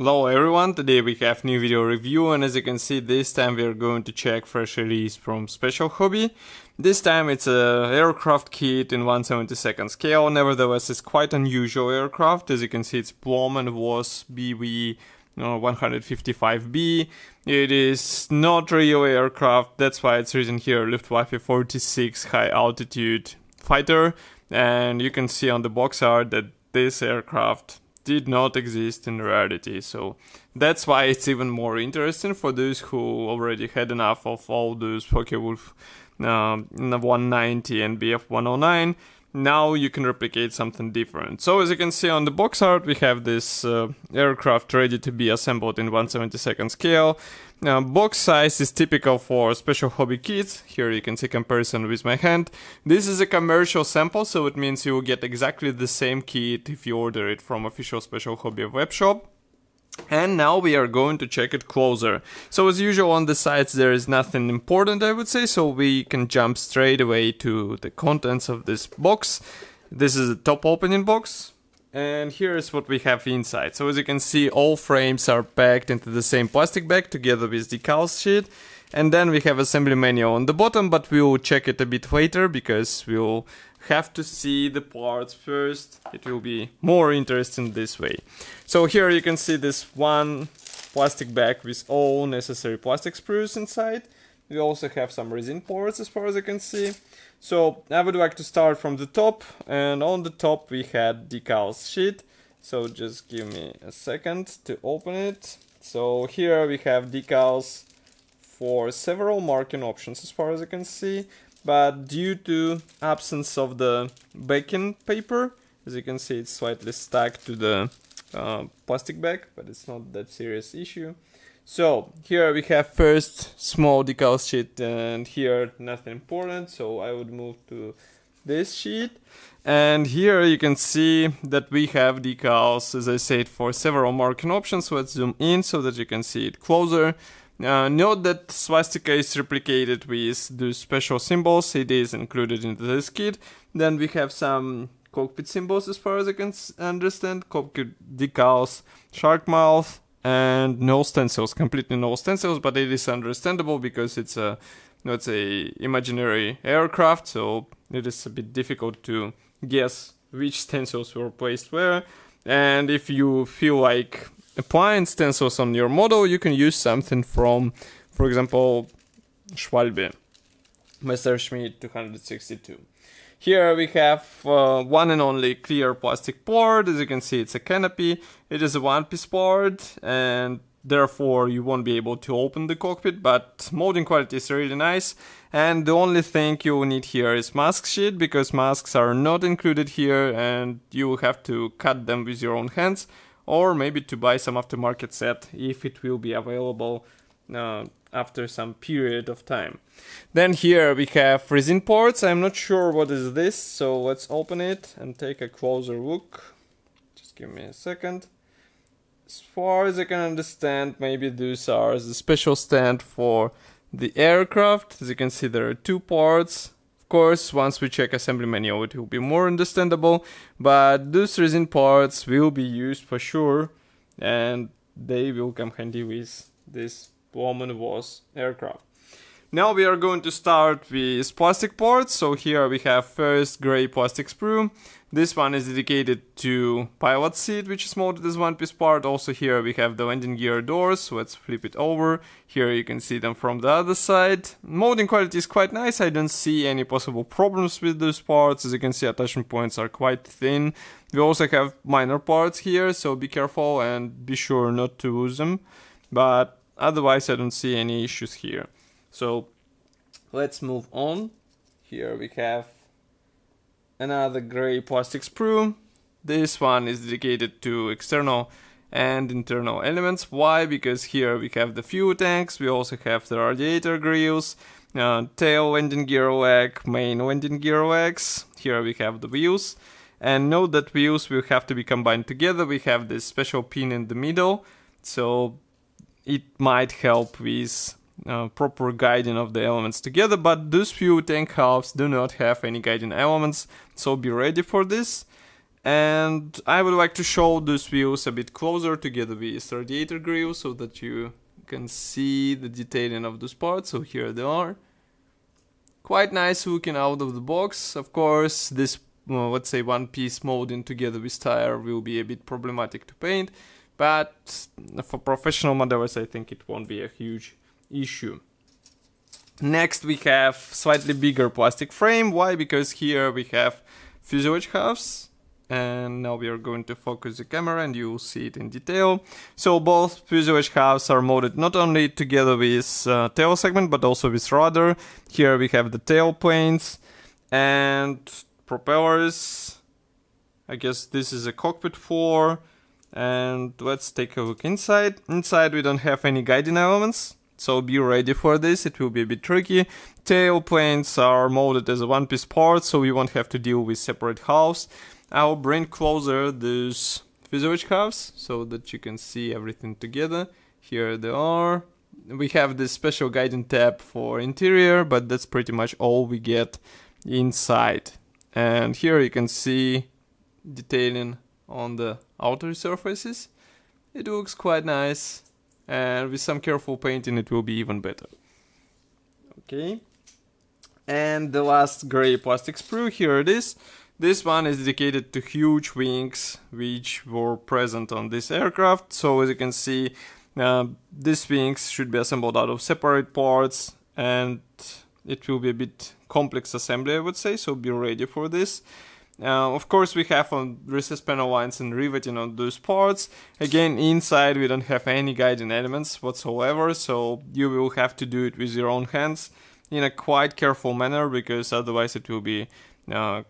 Hello everyone, today we have new video review, and as you can see this time we are going to check fresh release from Special Hobby. This time it's a aircraft kit in 1/72 scale, nevertheless it's quite unusual aircraft. As you can see it's Polny was BV 155B. It is not real aircraft, that's why it's written here Luftwaffe 46 high altitude fighter, and you can see on the box art that this aircraft did not exist in reality, so that's why it's even more interesting for those who already had enough of all those Focke-Wulf 190 and BF 109. Now you can replicate something different. So as you can see on the box art, we have this aircraft ready to be assembled in 1/72 scale. Box size is typical for Special Hobby kits. Here you can see comparison with my hand. This is a commercial sample, so it means you will get exactly the same kit if you order it from official Special Hobby webshop. And now we are going to check it closer. So as usual on the sides there is nothing important, I would say, so we can jump straight away to the contents of this box. This is a top opening box, and here is what we have inside. So as you can see, all frames are packed into the same plastic bag together with Decal Sheet. And then we have assembly manual on the bottom, but we'll check it a bit later because we'll have to see the parts first. It will be more interesting this way. So here you can see this one plastic bag with all necessary plastic sprues inside. We also have some resin parts as far as I can see. So I would like to start from the top, and on the top we had Decal Sheet. So just give me a second to open it. So here we have decals for several marking options as far as I can see, but due to absence of the backing paper, as you can see it's slightly stuck to the plastic bag, but it's not that serious issue. So here we have first small decal sheet, and here nothing important, so I would move to this sheet. And here you can see that we have decals, as I said, for several marking options. Let's zoom in so that you can see it closer. Note that swastika is replicated with those special symbols. It is included into this kit. Then we have some cockpit symbols as far as I can understand. Cockpit decals, shark mouth, and no stencils. Completely no stencils, but it is understandable because it's a imaginary aircraft, so it is a bit difficult to guess which stencils were placed where. And if you feel like applying stencils on your model, you can use something from, for example, Schwalbe, Messerschmitt 262. Here we have one and only clear plastic part. As you can see, it's a Canopy. It is a one-piece part, and therefore you won't be able to open the cockpit, but molding quality is really nice. And the only thing you will need here is mask sheet, because masks are not included here and you will have to cut them with your own hands, or maybe to buy some aftermarket set if it will be available after some period of time. Then here we have resin parts. I'm not sure what is this, so let's open it and take a closer look. Just give me a second. As far as I can understand, maybe these are the special stand for the aircraft. As you can see, there are two parts. Of course, once we check assembly manual, it will be more understandable, but those resin parts will be used for sure, and they will come handy with this Polny was aircraft. Now we are going to start with plastic parts. So here we have first gray plastic sprue. This one is dedicated to pilot seat, which is molded as one piece part. Also here we have the landing gear doors. Let's flip it over. Here you can see them from the other side. Molding quality is quite nice. I don't see any possible problems with those parts. As you can see, attachment points are quite thin. We also have minor parts here, so be careful and be sure not to lose them. But otherwise I don't see any issues here. So let's move on. Here we have another gray plastic sprue. This one is dedicated to external and internal elements. Why? Because here we have the fuel tanks, we also have the radiator grills, tail landing gear leg, main landing gear legs. Here we have the wheels. And note that wheels will have to be combined together. We have this special pin in the middle, so it might help with proper guiding of the elements together, but those few tank halves do not have any guiding elements, so be ready for this. And I would like to show those views a bit closer together with radiator grill so that you can see the detailing of those parts. So here they are. Quite nice looking out of the box. Of course, this let's say one piece molding together with tire will be a bit problematic to paint, but for professional modelers I think it won't be a huge issue. Next we have slightly bigger plastic frame. Why? Because here we have fuselage halves, and now we are going to focus the camera and you will see it in detail. So both fuselage halves are molded not only together with tail segment but also with rudder. Here we have the tail planes and propellers. I guess this is a cockpit floor, and let's take a look inside. Inside we don't have any guiding elements, so be ready for this, it will be a bit tricky. Tail planes are molded as a one-piece part, so we won't have to deal with separate halves. I'll bring closer these fuselage halves so that you can see everything together. Here they are. We have this special guiding tab for interior, but that's pretty much all we get inside. And here you can see detailing on the outer surfaces. It looks quite nice, and with some careful painting it will be even better. Okay, and the last gray plastic sprue, here it is. This one is dedicated to huge wings which were present on this aircraft. So as you can see, these wings should be assembled out of separate parts, and it will be a bit complex assembly, I would say, so be ready for this. Of course we have on recessed panel lines and riveting on those parts. Again, inside we don't have any guiding elements whatsoever, so you will have to do it with your own hands in a quite careful manner, because otherwise it will be a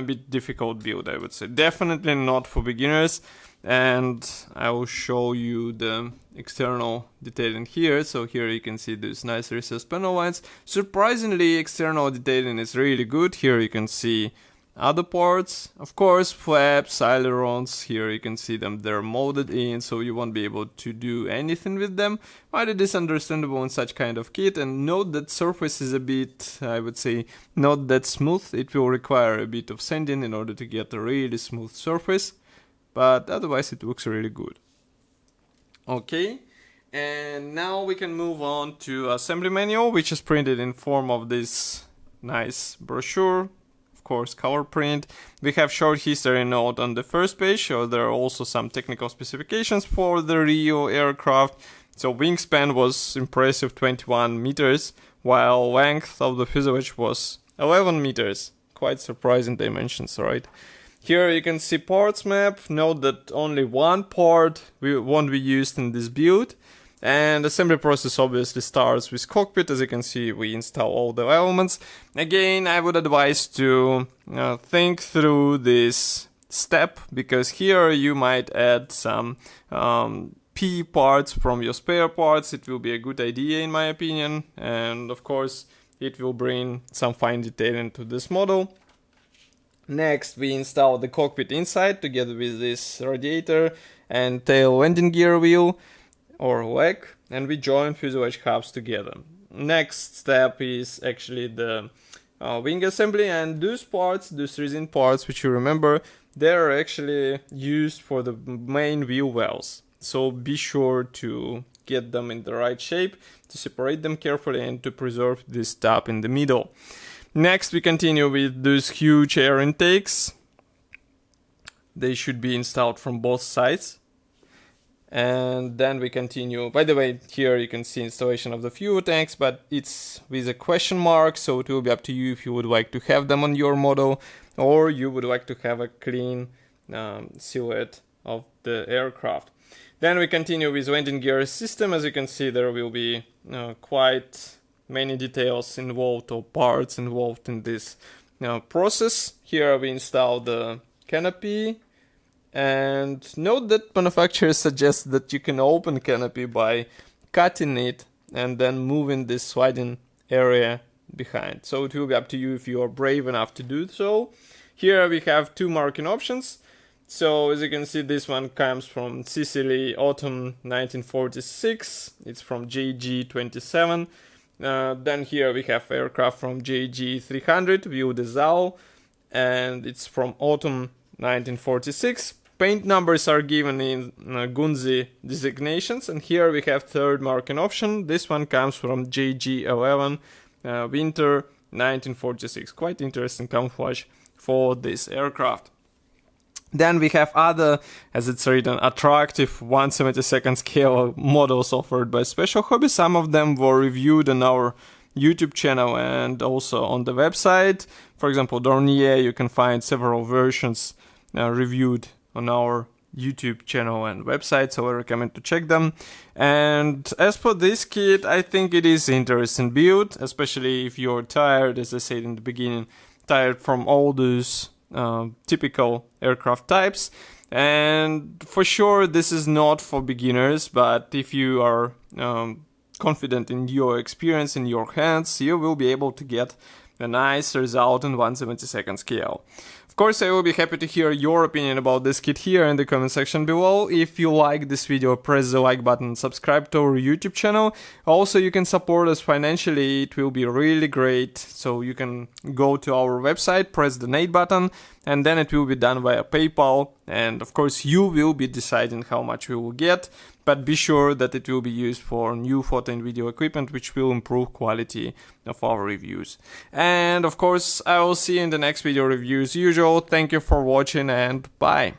bit difficult build, I would say. Definitely not for beginners, and I will show you the external detailing here. So here you can see these nice recessed panel lines. Surprisingly, external detailing is really good. Here you can see other parts, of course, flaps, ailerons. Here you can see them, they're molded in, so you won't be able to do anything with them, but it is understandable in such kind of kit. And note that surface is a bit, I would say, not that smooth. It will require a bit of sanding in order to get a really smooth surface, but otherwise it looks really good. Okay, and now we can move on to assembly manual, which is printed in form of this nice brochure. Of course, color print. We have short history note on the first page, so there are also some technical specifications for the real aircraft. So wingspan was impressive 21 meters, while length of the fuselage was 11 meters. Quite surprising dimensions, right? Here you can see parts map. Note that only one part won't be used in this build. And assembly process obviously starts with cockpit. As you can see, we install all the elements. Again, I would advise to think through this step, because here you might add some P parts from your spare parts. It will be a good idea in my opinion, and of course it will bring some fine detailing to this model. Next, we install the cockpit inside together with this radiator and tail landing gear wheel or leg, and we join fuselage halves together. Next step is actually the wing assembly, and those parts, those resin parts which you remember, they're actually used for the main wheel wells. So be sure to get them in the right shape, to separate them carefully and to preserve this tab in the middle. Next we continue with those huge air intakes. They should be installed from both sides. And then we continue. By the way, here you can see installation of the fuel tanks, but it's with a question mark, so it will be up to you if you would like to have them on your model, or you would like to have a clean silhouette of the aircraft. Then we continue with landing gear system. As you can see, there will be quite many details involved, or parts involved in this process. Here we install the canopy. And note that manufacturers suggest that you can open canopy by cutting it and then moving this sliding area behind. So it will be up to you if you are brave enough to do so. Here we have two marking options. So as you can see, this one comes from Sicily Autumn 1946. It's from JG27. Then here we have aircraft from JG300, View de Zal, and it's from Autumn 1946. Paint numbers are given in Gunzi designations, and here we have third marking option. This one comes from JG11 Winter 1946. Quite interesting camouflage for this aircraft. Then we have other, as it's written, attractive 1/72 scale models offered by Special Hobby. Some of them were reviewed on our YouTube channel and also on the website. For example, Dornier, you can find several versions reviewed on our YouTube channel and website, so I recommend to check them. And as for this kit, I think it is interesting build, especially if you're tired, as I said in the beginning, tired from all those typical aircraft types. And for sure, this is not for beginners, but if you are confident in your experience in your hands, you will be able to get a nice result in 1/72 scale. Of course, I will be happy to hear your opinion about this kit here in the comment section below. If you like this video, press the like button, subscribe to our YouTube channel. Also, you can support us financially, it will be really great. So you can go to our website, press the donate button, and then it will be done via PayPal. And of course, you will be deciding how much we will get, but be sure that it will be used for new photo and video equipment, which will improve quality of our reviews. And of course, I will see you in the next video review as usual. Thank you for watching and bye.